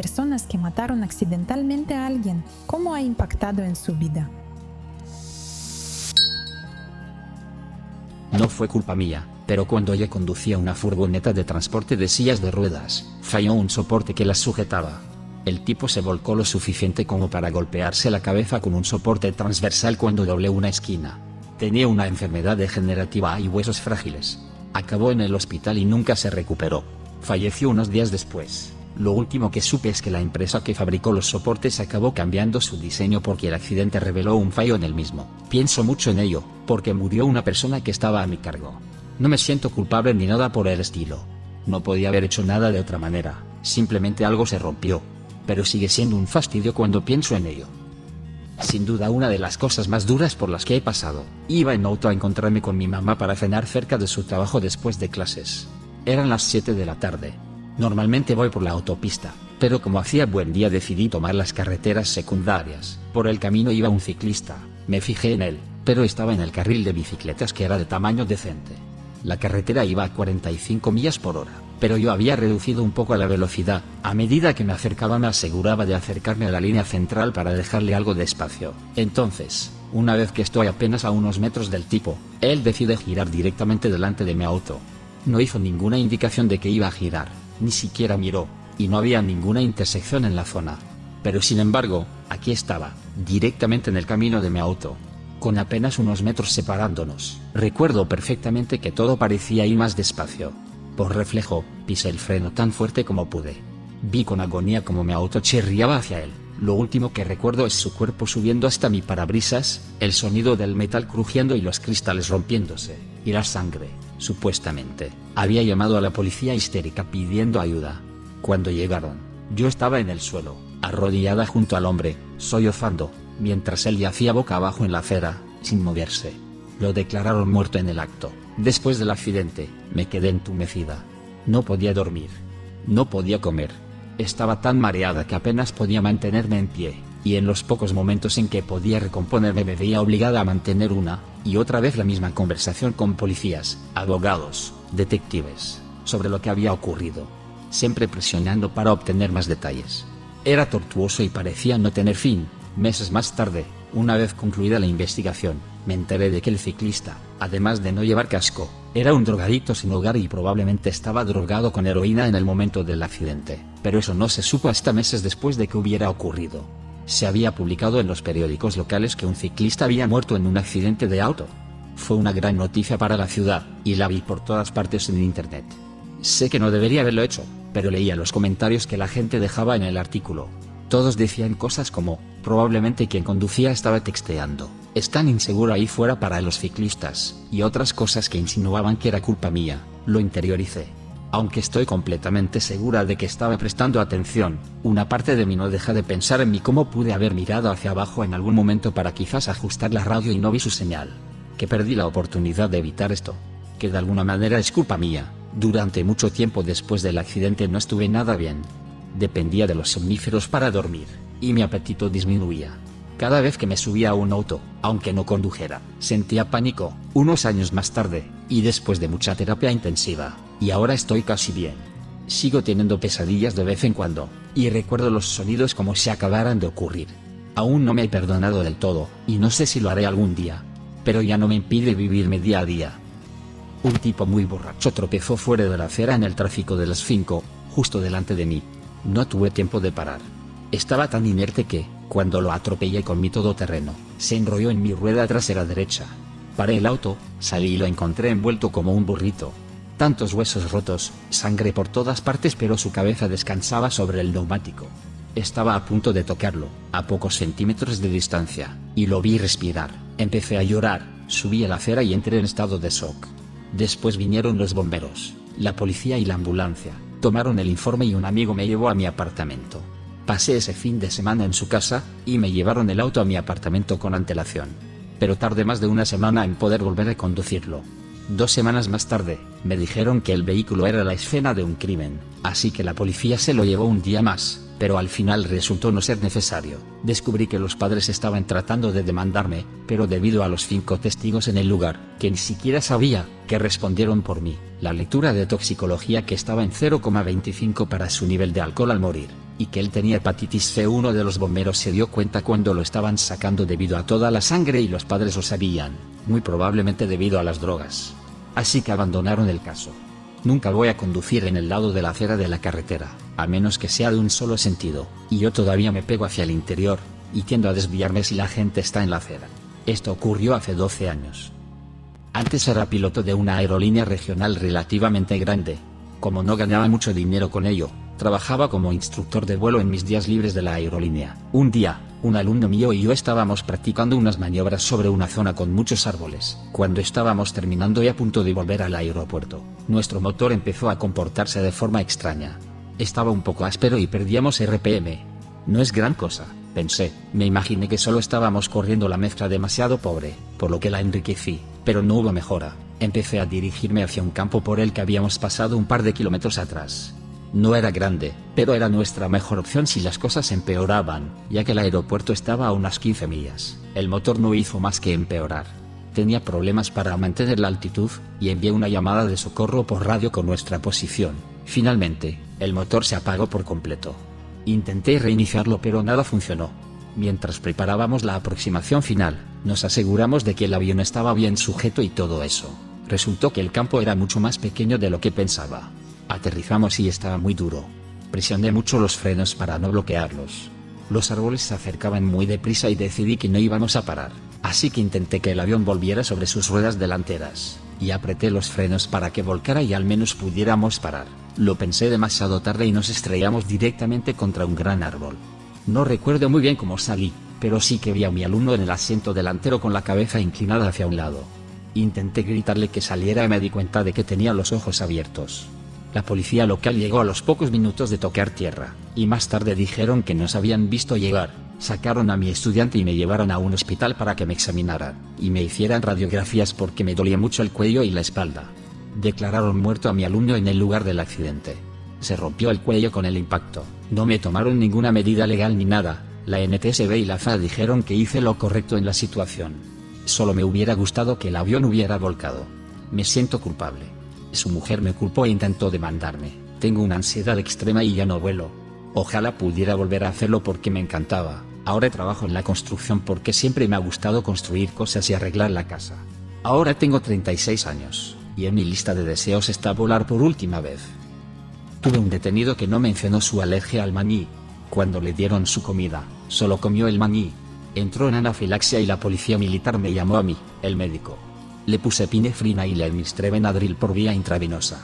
personas que mataron accidentalmente a alguien, ¿cómo ha impactado en su vida? No fue culpa mía, pero cuando yo conducía una furgoneta de transporte de sillas de ruedas, falló un soporte que las sujetaba. El tipo se volcó lo suficiente como para golpearse la cabeza con un soporte transversal cuando doblé una esquina. Tenía una enfermedad degenerativa y huesos frágiles. Acabó en el hospital y nunca se recuperó. Falleció unos días después. Lo último que supe es que la empresa que fabricó los soportes acabó cambiando su diseño porque el accidente reveló un fallo en el mismo. Pienso mucho en ello, porque murió una persona que estaba a mi cargo. No me siento culpable ni nada por el estilo. No podía haber hecho nada de otra manera, simplemente algo se rompió. Pero sigue siendo un fastidio cuando pienso en ello. Sin duda una de las cosas más duras por las que he pasado. Iba en auto a encontrarme con mi mamá para cenar cerca de su trabajo después de clases. Eran las 7 de la tarde. Normalmente voy por la autopista, pero como hacía buen día decidí tomar las carreteras secundarias. Por el camino iba un ciclista. Me fijé en él, pero estaba en el carril de bicicletas que era de tamaño decente. La carretera iba a 45 millas por hora, pero yo había reducido un poco la velocidad. A medida que me acercaba me aseguraba de acercarme a la línea central para dejarle algo de espacio. Entonces, una vez que estoy apenas a unos metros del tipo, él decide girar directamente delante de mi auto. No hizo ninguna indicación de que iba a girar, ni siquiera miró, y no había ninguna intersección en la zona. Pero sin embargo, aquí estaba, directamente en el camino de mi auto, con apenas unos metros separándonos. Recuerdo perfectamente que todo parecía ir más despacio. Por reflejo, pisé el freno tan fuerte como pude. Vi con agonía como mi auto chirriaba hacia él. Lo último que recuerdo es su cuerpo subiendo hasta mi parabrisas, el sonido del metal crujiendo y los cristales rompiéndose, y la sangre, supuestamente, había llamado a la policía histérica pidiendo ayuda. Cuando llegaron, yo estaba en el suelo, arrodillada junto al hombre, sollozando, mientras él yacía boca abajo en la acera, sin moverse. Lo declararon muerto en el acto. Después del accidente, me quedé entumecida. No podía dormir. No podía comer. Estaba tan mareada que apenas podía mantenerme en pie, y en los pocos momentos en que podía recomponerme me veía obligada a mantener una y otra vez la misma conversación con policías, abogados, detectives, sobre lo que había ocurrido, siempre presionando para obtener más detalles. Era tortuoso y parecía no tener fin. Meses más tarde, una vez concluida la investigación, me enteré de que el ciclista, además de no llevar casco, era un drogadicto sin hogar y probablemente estaba drogado con heroína en el momento del accidente, pero eso no se supo hasta meses después de que hubiera ocurrido. Se había publicado en los periódicos locales que un ciclista había muerto en un accidente de auto. Fue una gran noticia para la ciudad, y la vi por todas partes en internet. Sé que no debería haberlo hecho, pero leía los comentarios que la gente dejaba en el artículo. Todos decían cosas como, probablemente quien conducía estaba texteando, es tan inseguro ahí fuera para los ciclistas, y otras cosas que insinuaban que era culpa mía. Lo interioricé. Aunque estoy completamente segura de que estaba prestando atención, una parte de mí no deja de pensar en mí cómo pude haber mirado hacia abajo en algún momento para quizás ajustar la radio y no vi su señal. Que perdí la oportunidad de evitar esto. Que de alguna manera es culpa mía. Durante mucho tiempo después del accidente no estuve nada bien. Dependía de los somníferos para dormir, y mi apetito disminuía. Cada vez que me subía a un auto, aunque no condujera, sentía pánico. Unos años más tarde, y después de mucha terapia intensiva, y ahora estoy casi bien. Sigo teniendo pesadillas de vez en cuando, y recuerdo los sonidos como si acabaran de ocurrir. Aún no me he perdonado del todo, y no sé si lo haré algún día. Pero ya no me impide vivirme día a día. Un tipo muy borracho tropezó fuera de la acera en el tráfico de las 5, justo delante de mí. No tuve tiempo de parar. Estaba tan inerte que, cuando lo atropellé con mi todoterreno, se enrolló en mi rueda trasera derecha. Paré el auto, salí y lo encontré envuelto como un burrito. Tantos huesos rotos, sangre por todas partes, pero su cabeza descansaba sobre el neumático. Estaba a punto de tocarlo, a pocos centímetros de distancia, y lo vi respirar. Empecé a llorar, subí a la acera y entré en estado de shock. Después vinieron los bomberos, la policía y la ambulancia. Tomaron el informe y un amigo me llevó a mi apartamento. Pasé ese fin de semana en su casa, y me llevaron el auto a mi apartamento con antelación. Pero tardé más de una semana en poder volver a conducirlo. 2 semanas más tarde, me dijeron que el vehículo era la escena de un crimen, así que la policía se lo llevó un día más, pero al final resultó no ser necesario. Descubrí que los padres estaban tratando de demandarme, pero debido a los 5 testigos en el lugar, que ni siquiera sabía, que respondieron por mí, la lectura de toxicología que estaba en 0,25 para su nivel de alcohol al morir, y que él tenía hepatitis C. Uno de los bomberos se dio cuenta cuando lo estaban sacando debido a toda la sangre y los padres lo sabían, muy probablemente debido a las drogas. Así que abandonaron el caso. Nunca voy a conducir en el lado de la acera de la carretera, a menos que sea de un solo sentido, y yo todavía me pego hacia el interior, y tiendo a desviarme si la gente está en la acera. Esto ocurrió hace 12 años. Antes era piloto de una aerolínea regional relativamente grande. Como no ganaba mucho dinero con ello, trabajaba como instructor de vuelo en mis días libres de la aerolínea. Un día, un alumno mío y yo estábamos practicando unas maniobras sobre una zona con muchos árboles. Cuando estábamos terminando y a punto de volver al aeropuerto, nuestro motor empezó a comportarse de forma extraña. Estaba un poco áspero y perdíamos RPM. No es gran cosa, pensé. Me imaginé que solo estábamos corriendo la mezcla demasiado pobre, por lo que la enriquecí, pero no hubo mejora. Empecé a dirigirme hacia un campo por el que habíamos pasado un par de kilómetros atrás. No era grande, pero era nuestra mejor opción si las cosas empeoraban, ya que el aeropuerto estaba a unas 15 millas. El motor no hizo más que empeorar. Tenía problemas para mantener la altitud, y envié una llamada de socorro por radio con nuestra posición. Finalmente, el motor se apagó por completo. Intenté reiniciarlo pero nada funcionó. Mientras preparábamos la aproximación final, nos aseguramos de que el avión estaba bien sujeto y todo eso. Resultó que el campo era mucho más pequeño de lo que pensaba. Aterrizamos y estaba muy duro. Presioné mucho los frenos para no bloquearlos. Los árboles se acercaban muy deprisa y decidí que no íbamos a parar, así que intenté que el avión volviera sobre sus ruedas delanteras, y apreté los frenos para que volcara y al menos pudiéramos parar. Lo pensé demasiado tarde y nos estrellamos directamente contra un gran árbol. No recuerdo muy bien cómo salí, pero sí que vi a mi alumno en el asiento delantero con la cabeza inclinada hacia un lado. Intenté gritarle que saliera y me di cuenta de que tenía los ojos abiertos. La policía local llegó a los pocos minutos de tocar tierra, y más tarde dijeron que nos habían visto llegar. Sacaron a mi estudiante y me llevaron a un hospital para que me examinaran, y me hicieran radiografías porque me dolía mucho el cuello y la espalda. Declararon muerto a mi alumno en el lugar del accidente. Se rompió el cuello con el impacto. No me tomaron ninguna medida legal ni nada. La NTSB y la FAA dijeron que hice lo correcto en la situación. Solo me hubiera gustado que el avión hubiera volcado. Me siento culpable. Su mujer me culpó e intentó demandarme. Tengo una ansiedad extrema y ya no vuelo. Ojalá pudiera volver a hacerlo porque me encantaba. Ahora trabajo en la construcción porque siempre me ha gustado construir cosas y arreglar la casa. Ahora tengo 36 años, y en mi lista de deseos está volar por última vez. Tuve un detenido que no mencionó su alergia al maní. Cuando le dieron su comida, solo comió el maní. Entró en anafilaxia y la policía militar me llamó a mí, el médico. Le puse epinefrina y le administré Benadryl por vía intravenosa.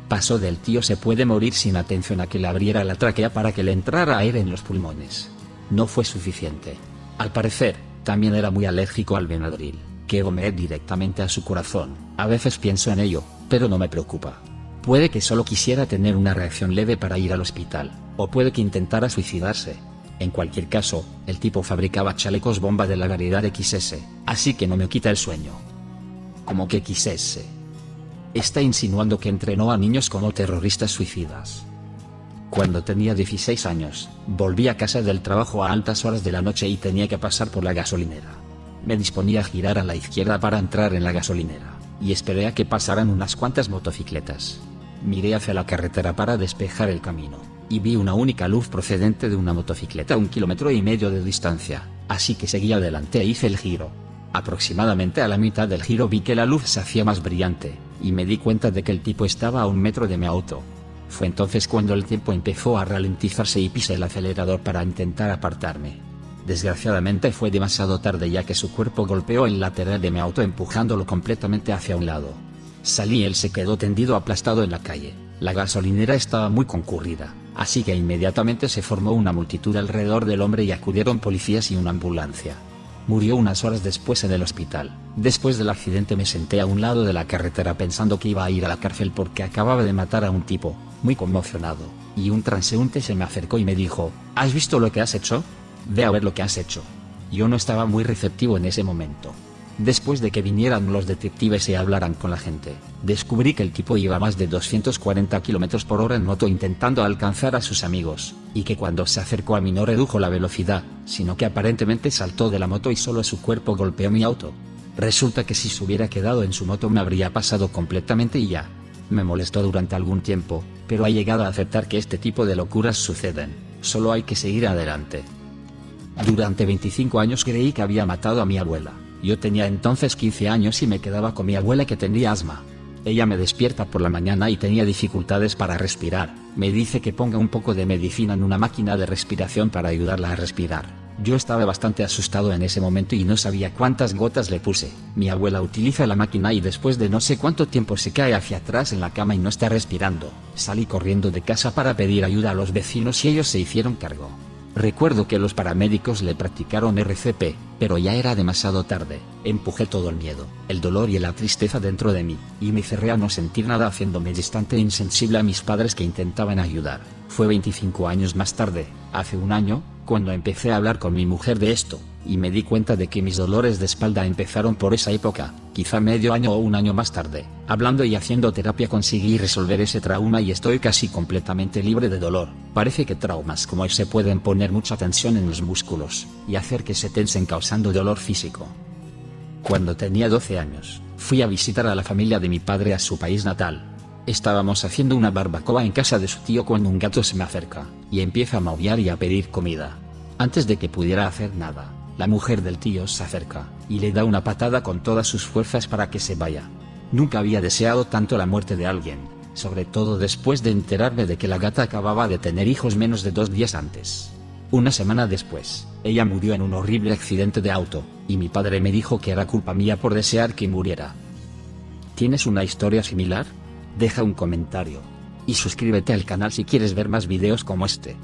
Pasó del tío se puede morir sin atención a que le abriera la tráquea para que le entrara aire en los pulmones. No fue suficiente. Al parecer, también era muy alérgico al Benadryl, que bombeé directamente a su corazón. A veces pienso en ello, pero no me preocupa. Puede que solo quisiera tener una reacción leve para ir al hospital, o puede que intentara suicidarse. En cualquier caso, el tipo fabricaba chalecos bomba de la variedad XS, así que no me quita el sueño. ¿Cómo que XS? Está insinuando que entrenó a niños como terroristas suicidas. Cuando tenía 16 años, volví a casa del trabajo a altas horas de la noche y tenía que pasar por la gasolinera. Me disponía a girar a la izquierda para entrar en la gasolinera, y esperé a que pasaran unas cuantas motocicletas. Miré hacia la carretera para despejar el camino, y vi una única luz procedente de una motocicleta a 1,5 kilómetros de distancia, así que seguí adelante e hice el giro. Aproximadamente a la mitad del giro vi que la luz se hacía más brillante, y me di cuenta de que el tipo estaba a 1 metro de mi auto. Fue entonces cuando el tiempo empezó a ralentizarse y pisé el acelerador para intentar apartarme. Desgraciadamente fue demasiado tarde ya que su cuerpo golpeó el lateral de mi auto empujándolo completamente hacia un lado. Salí y él se quedó tendido aplastado en la calle. La gasolinera estaba muy concurrida, así que inmediatamente se formó una multitud alrededor del hombre y acudieron policías y una ambulancia. Murió unas horas después en el hospital. Después del accidente me senté a un lado de la carretera pensando que iba a ir a la cárcel porque acababa de matar a un tipo, muy conmocionado, y un transeúnte se me acercó y me dijo, ¿has visto lo que has hecho? Ve a ver lo que has hecho. Yo no estaba muy receptivo en ese momento. Después de que vinieran los detectives y hablaran con la gente, descubrí que el tipo iba a más de 240 km por hora en moto intentando alcanzar a sus amigos, y que cuando se acercó a mí no redujo la velocidad, sino que aparentemente saltó de la moto y solo su cuerpo golpeó mi auto. Resulta que si se hubiera quedado en su moto me habría pasado completamente y ya. Me molestó durante algún tiempo, pero he llegado a aceptar que este tipo de locuras suceden. solo hay que seguir adelante. Durante 25 años creí que había matado a mi abuela. Yo tenía entonces 15 años y me quedaba con mi abuela que tenía asma. Ella me despierta por la mañana y tenía dificultades para respirar. Me dice que ponga un poco de medicina en una máquina de respiración para ayudarla a respirar. Yo estaba bastante asustado en ese momento y no sabía cuántas gotas le puse. Mi abuela utiliza la máquina y después de no sé cuánto tiempo se cae hacia atrás en la cama y no está respirando. Salí corriendo de casa para pedir ayuda a los vecinos y ellos se hicieron cargo. Recuerdo que los paramédicos le practicaron RCP, pero ya era demasiado tarde. Empujé todo el miedo, el dolor y la tristeza dentro de mí, y me cerré a no sentir nada haciéndome distante e insensible a mis padres que intentaban ayudar. Fue 25 años más tarde, hace un año, cuando empecé a hablar con mi mujer de esto, y me di cuenta de que mis dolores de espalda empezaron por esa época, quizá medio año o un año más tarde. Hablando y haciendo terapia conseguí resolver ese trauma y estoy casi completamente libre de dolor. Parece que traumas como ese pueden poner mucha tensión en los músculos, y hacer que se tensen causando dolor físico. Cuando tenía 12 años, fui a visitar a la familia de mi padre a su país natal. Estábamos haciendo una barbacoa en casa de su tío cuando un gato se me acerca, y empieza a maullar y a pedir comida. Antes de que pudiera hacer nada, la mujer del tío se acerca, y le da una patada con todas sus fuerzas para que se vaya. Nunca había deseado tanto la muerte de alguien, sobre todo después de enterarme de que la gata acababa de tener hijos menos de 2 días antes. Una semana después, ella murió en un horrible accidente de auto, y mi padre me dijo que era culpa mía por desear que muriera. ¿Tienes una historia similar? Deja un comentario. Y suscríbete al canal si quieres ver más videos como este.